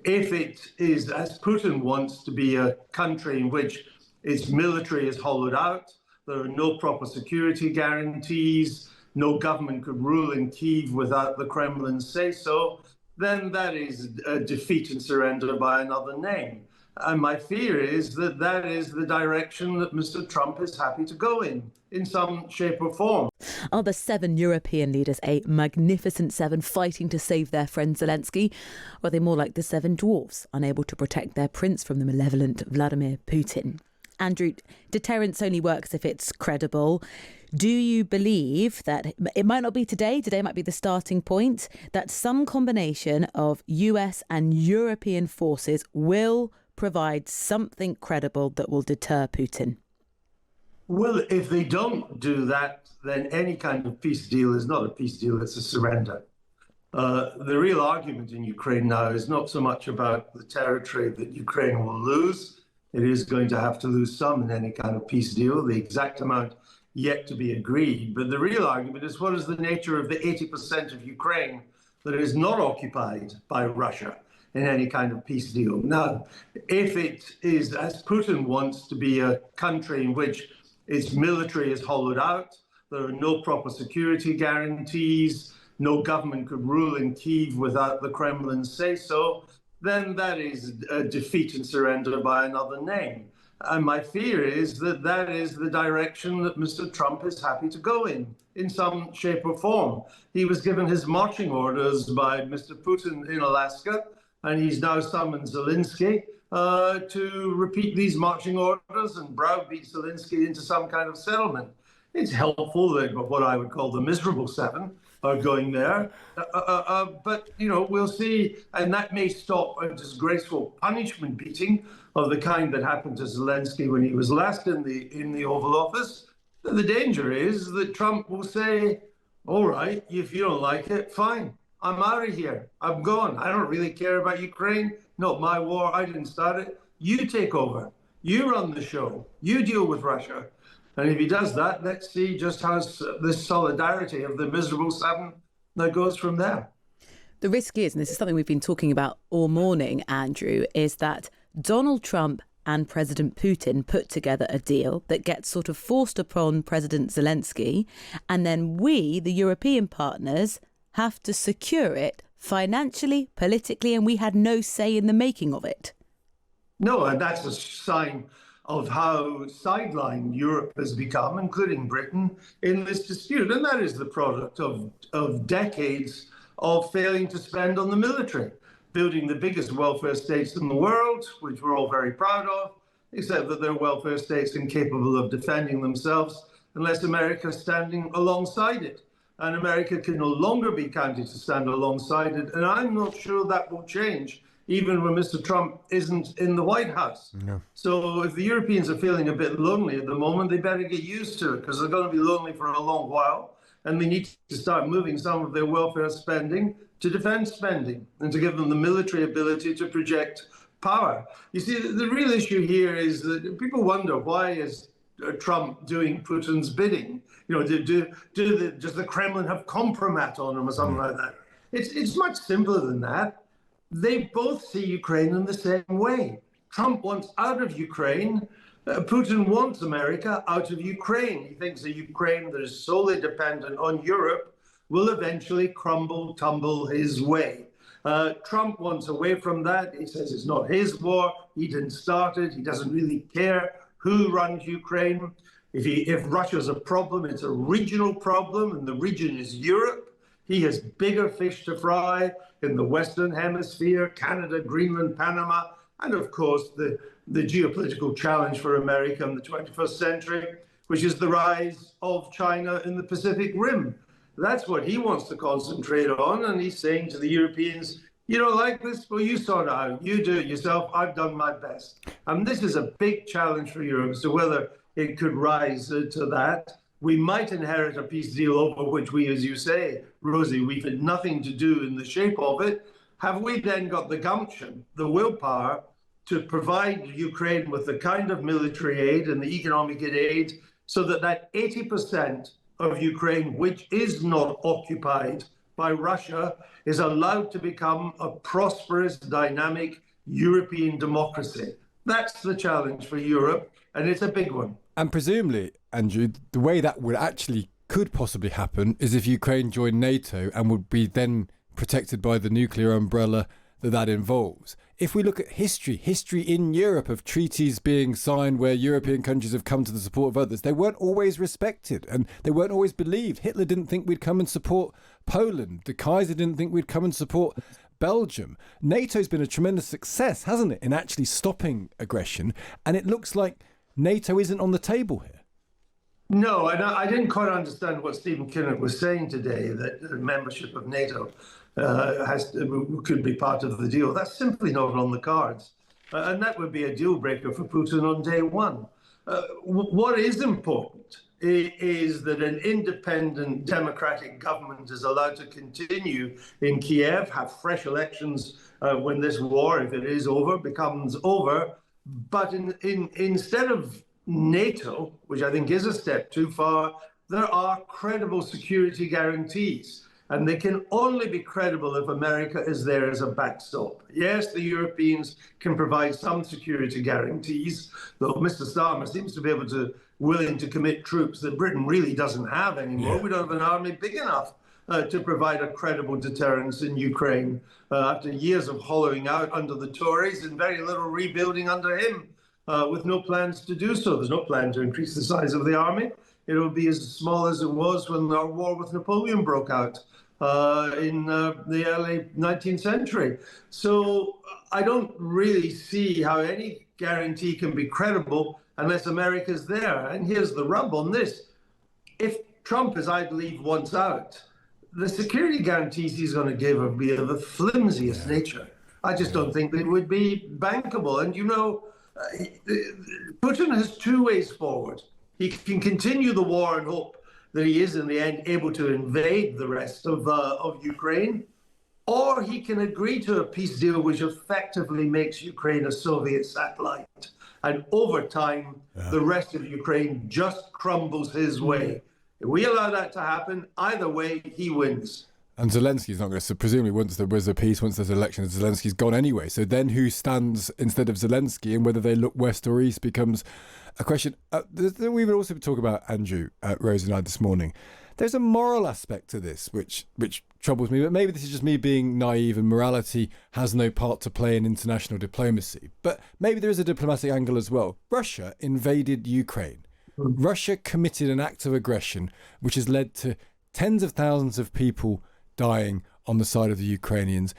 if it is, as Putin wants, to be a country in which its military is hollowed out, there are no proper security guarantees, no government could rule in Kyiv without the Kremlin's say-so, then that is a defeat and surrender by another name. And my fear is that that is the direction that Mr. Trump is happy to go in some shape or form. Are the 7 European leaders a magnificent 7 fighting to save their friend Zelensky? Or are they more like the 7 dwarfs, unable to protect their prince from the malevolent Vladimir Putin? Andrew, deterrence only works if it's credible. Do you believe that it might not be today might be the starting point, that some combination of US and European forces will provide something credible that will deter Putin? Well, if they don't do that, then any kind of peace deal is not a peace deal, it's a surrender. The real argument in Ukraine now is not so much about the territory that Ukraine will lose. It is going to have to lose some in any kind of peace deal, the exact amount yet to be agreed. But the real argument is, what is the nature of the 80% of Ukraine that is not occupied by Russia in any kind of peace deal? Now, if it is, as Putin wants, to be a country in which its military is hollowed out, there are no proper security guarantees, no government could rule in Kyiv without the Kremlin's say-so, then that is a defeat and surrender by another name. And my fear is that that is the direction that Mr. Trump is happy to go in some shape or form. He was given his marching orders by Mr. Putin in Alaska, and he's now summoned Zelensky to repeat these marching orders and browbeat Zelensky into some kind of settlement. It's helpful that what I would call the miserable 7 are going there, but we'll see, and that may stop a disgraceful punishment beating of the kind that happened to Zelensky when he was last in the Oval Office. The danger is that Trump will say, all right, if you don't like it, fine, I'm out of here, I'm gone, I don't really care about Ukraine, not my war, I didn't start it, you take over, you run the show, you deal with Russia. And if he does that, let's see just how this solidarity of the miserable 7 that goes from there. The risk is, and this is something we've been talking about all morning, Andrew, is that Donald Trump and President Putin put together a deal that gets sort of forced upon President Zelensky, and then we, the European partners, have to secure it financially, politically, and we had no say in the making of it. No, and that's a sign of how sidelined Europe has become, including Britain, in this dispute. And that is the product of decades of failing to spend on the military, building the biggest welfare states in the world, which we're all very proud of, except that they're welfare states incapable of defending themselves unless America is standing alongside it. And America can no longer be counted to stand alongside it. And I'm not sure that will change, even when Mr. Trump isn't in the White House. No. So if the Europeans are feeling a bit lonely at the moment, they better get used to it, because they're going to be lonely for a long while. And they need to start moving some of their welfare spending to defense spending and to give them the military ability to project power. You see, the real issue here is that people wonder, why is Trump doing Putin's bidding? Does the Kremlin have compromat on him or something like that? It's much simpler than that. They both see Ukraine in the same way. Trump wants out of Ukraine. Putin wants America out of Ukraine. He thinks a Ukraine that is solely dependent on Europe will eventually crumble, tumble his way. Trump wants away from that. He says it's not his war. He didn't start it. He doesn't really care who runs Ukraine. If Russia's a problem, it's a regional problem, and the region is Europe. He has bigger fish to fry in the Western Hemisphere, Canada, Greenland, Panama, and of course the geopolitical challenge for America in the 21st century, which is the rise of China in the Pacific Rim. That's what he wants to concentrate on, and he's saying to the Europeans, you don't like this? Well, you sort it out. You do it yourself. I've done my best. And this is a big challenge for Europe, so whether it could rise to that. We might inherit a peace deal over which we, as you say, Rosie, we've had nothing to do in the shape of it. Have we then got the gumption, the willpower, to provide Ukraine with the kind of military aid and the economic aid so that 80% of Ukraine, which is not occupied by Russia is allowed to become a prosperous, dynamic European democracy. That's the challenge for Europe, and it's a big one. And presumably, Andrew, the way that could possibly happen is if Ukraine joined NATO and would be then protected by the nuclear umbrella that involves. If we look at history in Europe of treaties being signed where European countries have come to the support of others, they weren't always respected and they weren't always believed. Hitler didn't think we'd come and support Poland. The Kaiser didn't think we'd come and support Belgium. NATO's been a tremendous success, hasn't it, in actually stopping aggression? And it looks like NATO isn't on the table here. No, I didn't quite understand what Stephen Kinnock was saying today, that membership of NATO could be part of the deal. That's simply not on the cards. And that would be a deal breaker for Putin on day one. What is important is that an independent democratic government is allowed to continue in Kiev, have fresh elections when this war, if it is over, becomes over. But instead of NATO, which I think is a step too far, there are credible security guarantees. And they can only be credible if America is there as a backstop. Yes, the Europeans can provide some security guarantees, though Mr. Starmer seems to be willing to commit troops that Britain really doesn't have anymore. Yeah. We don't have an army big enough to provide a credible deterrence in Ukraine after years of hollowing out under the Tories and very little rebuilding under him, with no plans to do so. There's no plan to increase the size of the army. It'll be as small as it was when our war with Napoleon broke out in the early 19th century. So I don't really see how any guarantee can be credible unless America's there. And here's the rub on this. If Trump, as I believe, wants out, the security guarantees he's going to give will be of the flimsiest nature. I just don't think they would be bankable. And, you know, Putin has two ways forward. He can continue the war and hope that he is, in the end, able to invade the rest of Ukraine, or he can agree to a peace deal which effectively makes Ukraine a Soviet satellite. And over time, the rest of Ukraine just crumbles his way. If we allow that to happen, either way, he wins. And Zelensky's not going to, so presumably once there was a peace, once there's an election, Zelensky's gone anyway. So then who stands instead of Zelensky, and whether they look west or east becomes a question. We would also talk about, Andrew, Rose and I this morning. There's a moral aspect to this, which troubles me, but maybe this is just me being naive and morality has no part to play in international diplomacy. But maybe there is a diplomatic angle as well. Russia invaded Ukraine. Russia committed an act of aggression, which has led to tens of thousands of people dying on the side of the Ukrainians,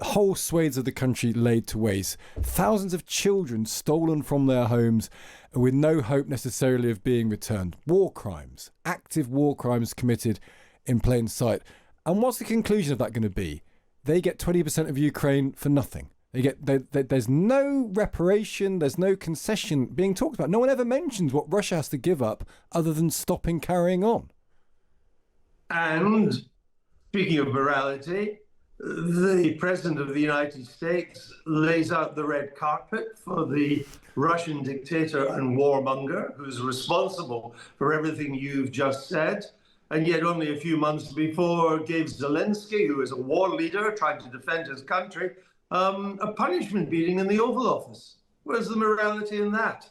whole swathes of the country laid to waste, thousands of children stolen from their homes with no hope necessarily of being returned. War crimes, active war crimes committed in plain sight. And what's the conclusion of that going to be? They get 20% of Ukraine for nothing. There's no reparation, there's no concession being talked about. No one ever mentions what Russia has to give up other than stopping carrying on. And speaking of morality, the President of the United States lays out the red carpet for the Russian dictator and warmonger who's responsible for everything you've just said, and yet only a few months before gave Zelensky, who is a war leader trying to defend his country, a punishment beating in the Oval Office. Where's the morality in that?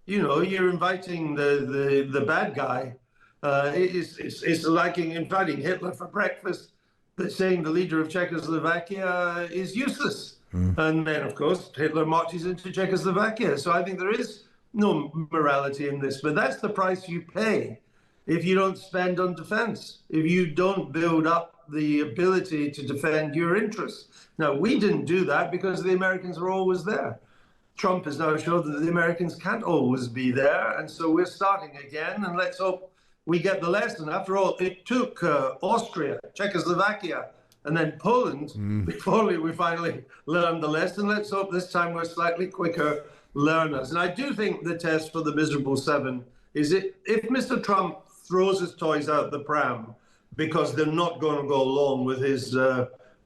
You know, you're inviting the bad guy. It's like inviting Hitler for breakfast, but saying the leader of Czechoslovakia is useless. And then, of course, Hitler marches into Czechoslovakia. So I think there is no morality in this, but that's the price you pay if you don't spend on defense, if you don't build up the ability to defend your interests. Now, we didn't do that because the Americans are always there. Trump has now shown that the Americans can't always be there, and so we're starting again, and let's hope we get the lesson. After all, it took Austria, Czechoslovakia, and then Poland before we finally learned the lesson. Let's hope this time we're slightly quicker learners. And I do think the test for the miserable seven is if Mr. Trump throws his toys out the pram because they're not going to go along with his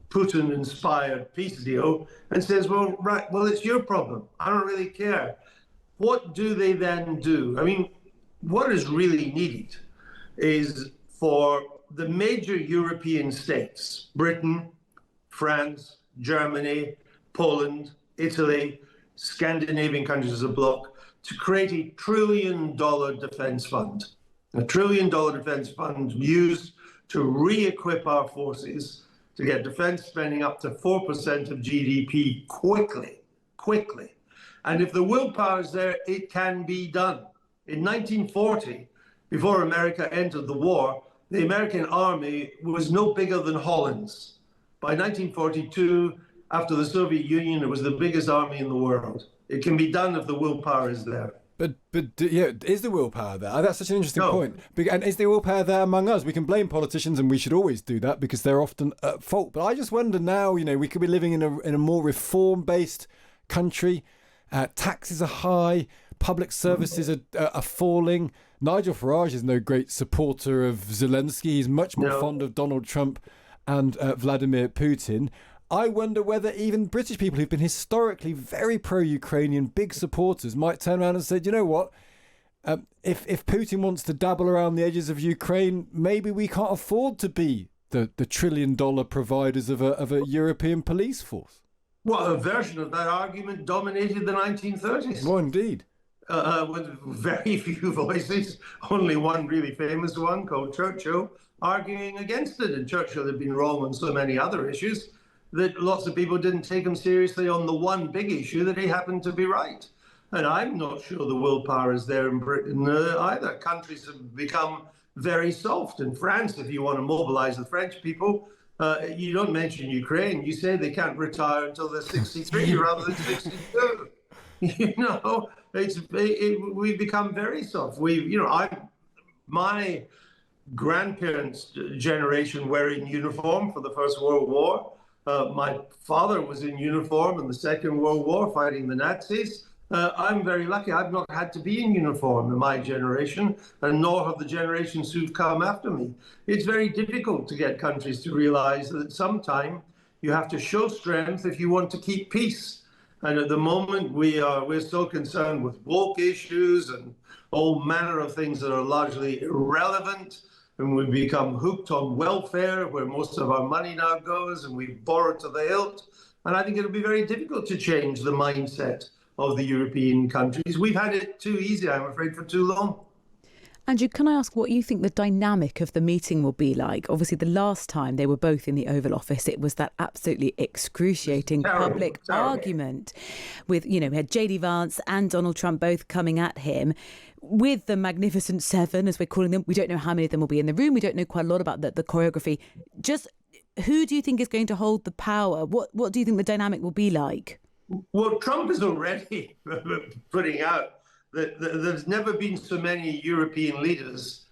Putin-inspired peace deal and says, well, it's your problem. I don't really care. What do they then do? I mean, what is really needed is for the major European states, Britain, France, Germany, Poland, Italy, Scandinavian countries as a bloc, to create a $1 trillion defense fund. A $1 trillion defense fund used to re-equip our forces to get defense spending up to 4% of GDP quickly. And if the willpower is there, it can be done. In 1940, before America entered the war, the American army was no bigger than Holland's. By 1942, after the Soviet Union, it was the biggest army in the world. It can be done if the willpower is there. But yeah, is the willpower there? That's such an interesting No. point. And is the willpower there among us? We can blame politicians, and we should always do that because they're often at fault. But I just wonder now, we could be living in a more reform-based country. Taxes are high, public services are falling. Nigel Farage is no great supporter of Zelensky. He's much more fond of Donald Trump and Vladimir Putin. I wonder whether even British people who've been historically very pro-Ukrainian, big supporters, might turn around and say, you know what, if Putin wants to dabble around the edges of Ukraine, maybe we can't afford to be the $1 trillion providers of a European police force. Well, a version of that argument dominated the 1930s. Well, indeed. With very few voices, only one really famous one called Churchill, arguing against it. And Churchill had been wrong on so many other issues that lots of people didn't take him seriously on the one big issue that he happened to be right. And I'm not sure the willpower is there in Britain either. Countries have become very soft. In France, if you want to mobilize the French people, you don't mention Ukraine. You say they can't retire until they're 63 rather than 62. We've become very soft. My grandparents' generation were in uniform for the First World War. My father was in uniform in the Second World War fighting the Nazis. I'm very lucky. I've not had to be in uniform in my generation, and nor have the generations who've come after me. It's very difficult to get countries to realize that sometime you have to show strength if you want to keep peace. And at the moment, we're so concerned with woke issues and all manner of things that are largely irrelevant. And we've become hooked on welfare, where most of our money now goes, and we've borrowed to the hilt. And I think it'll be very difficult to change the mindset of the European countries. We've had it too easy, I'm afraid, for too long. Andrew, can I ask what you think the dynamic of the meeting will be like? Obviously, the last time they were both in the Oval Office, it was that absolutely excruciating public argument with, we had JD Vance and Donald Trump both coming at him with the Magnificent Seven, as we're calling them. We don't know how many of them will be in the room. We don't know quite a lot about the choreography. Just who do you think is going to hold the power? What do you think the dynamic will be like? Well, Trump is already putting out that there's never been so many European leaders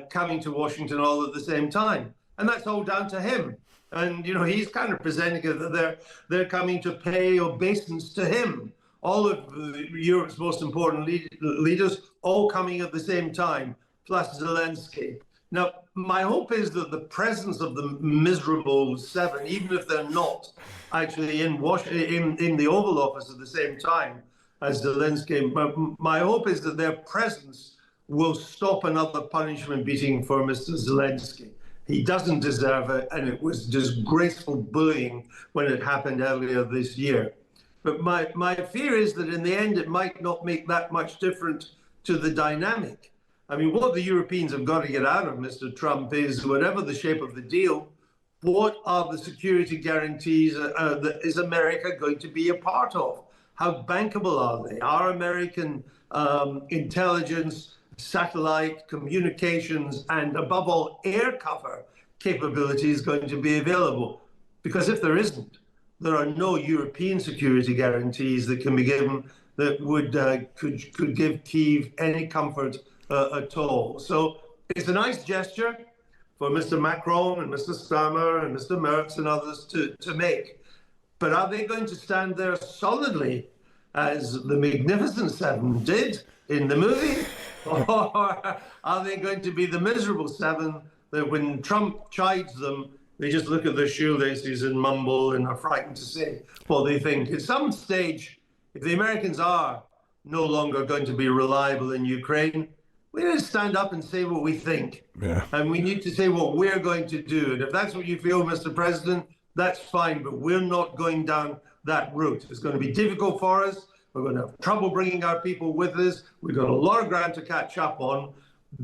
coming to Washington all at the same time. And that's all down to him. And, he's kind of presenting it that they're coming to pay obeisance to him. All of Europe's most important leaders all coming at the same time, plus Zelensky. Now, my hope is that the presence of the miserable seven, even if they're not actually in the Oval Office at the same time as Zelensky, my hope is that their presence will stop another punishment beating for Mr. Zelensky. He doesn't deserve it, and it was disgraceful bullying when it happened earlier this year. But my fear is that in the end, it might not make that much difference to the dynamic. I mean, what the Europeans have got to get out of Mr. Trump is, whatever the shape of the deal, what are the security guarantees that is America going to be a part of? How bankable are they? Are American intelligence, satellite, communications, and above all, air cover capabilities going to be available? Because if there isn't, there are no European security guarantees that can be given that would could give Kyiv any comfort at all. So it's a nice gesture for Mr. Macron and Mr. Starmer and Mr. Merz and others to make. But are they going to stand there solidly as the Magnificent Seven did in the movie? Or are they going to be the miserable seven that when Trump chides them, they just look at their shoelaces and mumble and are frightened to say what they think? At some stage, if the Americans are no longer going to be reliable in Ukraine, we need to stand up and say what we think. Yeah. And we need to say what we're going to do. And if that's what you feel, Mr. President, that's fine. But we're not going down that route. It's going to be difficult for us. We're going to have trouble bringing our people with us. We've got a lot of ground to catch up on.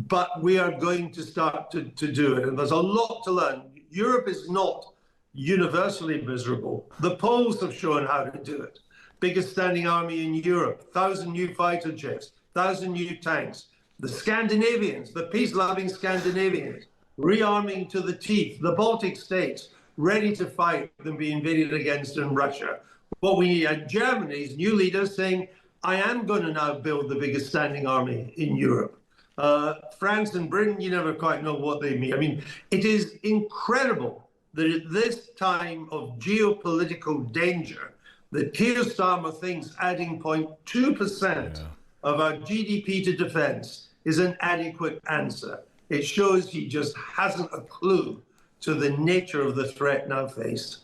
But we are going to start to do it. And there's a lot to learn. Europe is not universally miserable. The Poles have shown how to do it. Biggest standing army in Europe, 1,000 new fighter jets, 1,000 new tanks. The Scandinavians, the peace-loving Scandinavians, rearming to the teeth. The Baltic states, ready to fight and be invaded against in Russia. What we need, Germany's new leaders saying, I am going to now build the biggest standing army in Europe. France and Britain, you never quite know what they mean. I mean, it is incredible that at this time of geopolitical danger, that Keir Starmer thinks adding 0.2% of our GDP to defense is an adequate answer. It shows he just hasn't a clue to the nature of the threat now faced.